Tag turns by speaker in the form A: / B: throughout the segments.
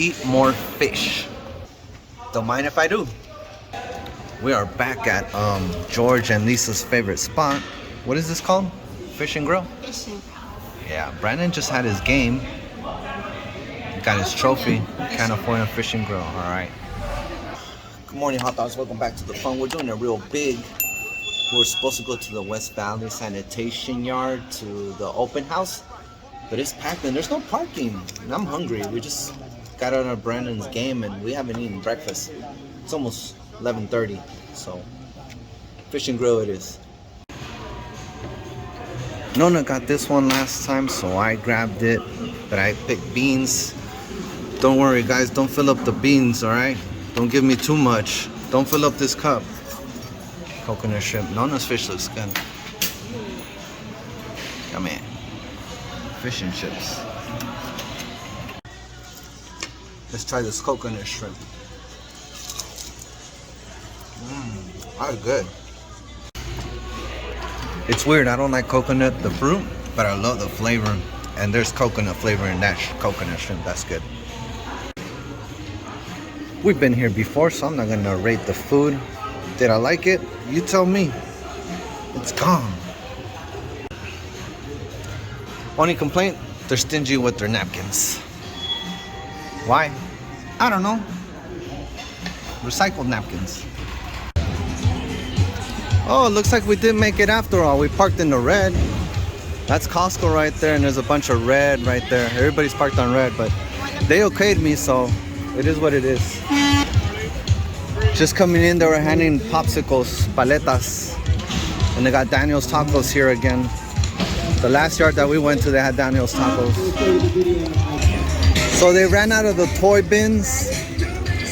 A: eat more fish. Don't mind if I do. We are back at George and Lisa's favorite spot. What is this called? Fish and Grill?
B: Fish and Grill.
A: Yeah, Brandon just had his game. Got his trophy. California Fish and Grill. All right. Good morning, hot dogs. Welcome back to the fun. We're doing it real big. We're supposed to go to the West Valley Sanitation Yard to the open house, but it's packed and there's no parking. And I'm hungry. We just got out of Brandon's game and we haven't eaten breakfast. It's almost 11:30, so Fish and Grill it is. Nona got this one last time, so I grabbed it, but I picked beans. Don't worry, guys. Don't fill up the beans, all right? Don't give me too much. Don't fill up this cup. Coconut shrimp. Nona's fish looks good. Come in. Fish and chips. Let's try this coconut shrimp. That's good. It's weird. I don't like coconut, the fruit, but I love the flavor. And there's coconut flavor in that coconut shrimp. That's good. We've been here before, so I'm not gonna rate the food. Did I like it? You tell me. It's gone. Only complaint, they're stingy with their napkins. Why? I don't know. Recycled napkins. Oh, it looks like we did make it after all. We parked in the red. That's Costco right there, and there's a bunch of red right there. Everybody's parked on red, but they okayed me, so it is what it is. Just coming in, they were handing popsicles, paletas, and they got Daniel's Tacos here again. The last yard that we went to, they had Daniel's Tacos. So they ran out of the toy bins,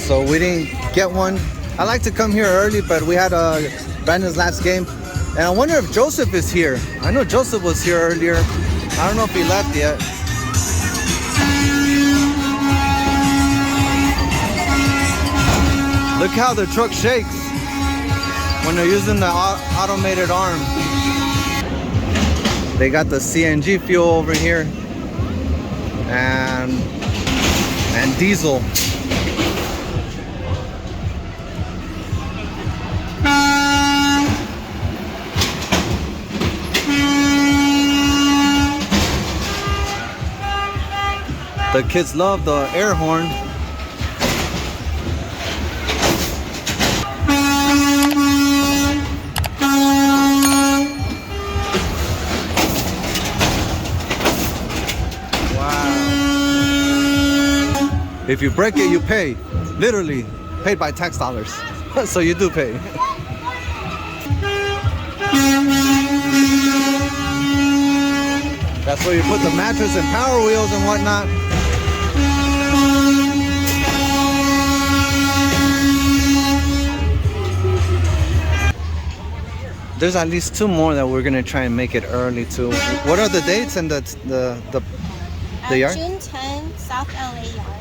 A: so we didn't get one. I like to come here early, but we had Brandon's last game, and I wonder if Joseph is here. I know Joseph was here earlier. I don't know if he left yet. Look how the truck shakes when they're using the automated arm. They got the CNG fuel over here and diesel. The kids love the air horn. If you break it, you pay. Literally, paid by tax dollars. So you do pay. That's where you put the mattress and power wheels and whatnot. There's at least 2 more that we're gonna try and make it early too. What are the dates and the yard?
B: June 10, South LA yard.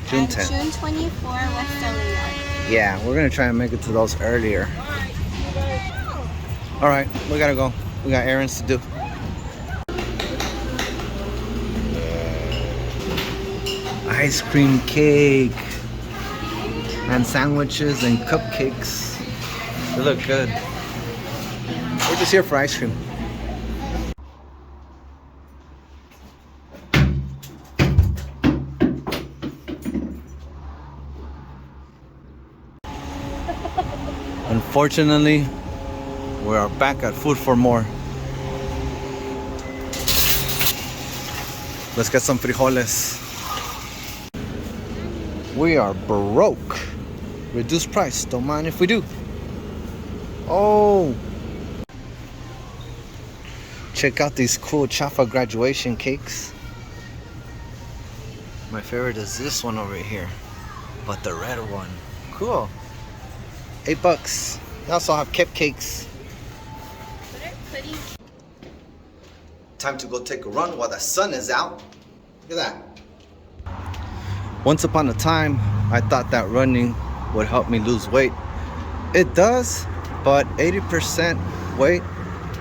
A: June 10.
B: June 24, West LA yard.
A: Yeah, we're gonna try and make it to those earlier. All right, we gotta go. We got errands to do. Ice cream cake and sandwiches and cupcakes. They look good. We're just here for ice cream. Unfortunately, we are back at Food for More. Let's get some frijoles. We are broke. Reduced price. Don't mind if we do. Oh. Check out these cool Chafa graduation cakes. My favorite is this one over here, but the red one. Cool. $8. They also have cupcakes. Time to go take a run while the sun is out. Look at that. Once upon a time, I thought that running would help me lose weight. It does, but 80% weight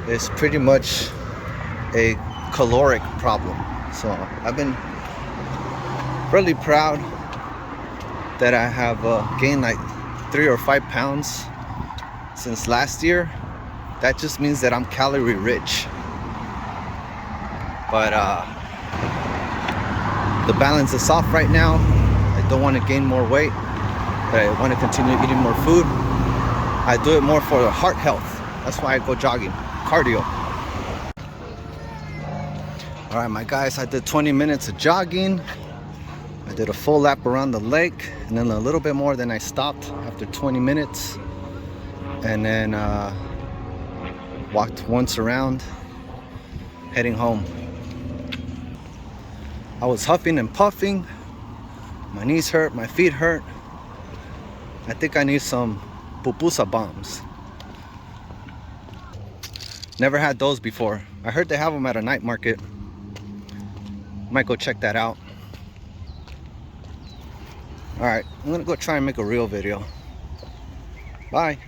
A: is pretty much a caloric problem. So I've been really proud that I have gained like 3 or 5 pounds since last year, that just means that I'm calorie rich. But the balance is off right now. I don't want to gain more weight, but I want to continue eating more food. I do it more for heart health. That's why I go jogging, cardio. All right, my guys, I did 20 minutes of jogging. I did a full lap around the lake, and then a little bit more. Then I stopped after 20 minutes, and then walked once around, heading home. I was huffing and puffing. My knees hurt, my feet hurt. I think I need some pupusa bombs. Never had those before. I heard they have them at a night market. Might go check that out. All right, I'm gonna go try and make a real video. Bye.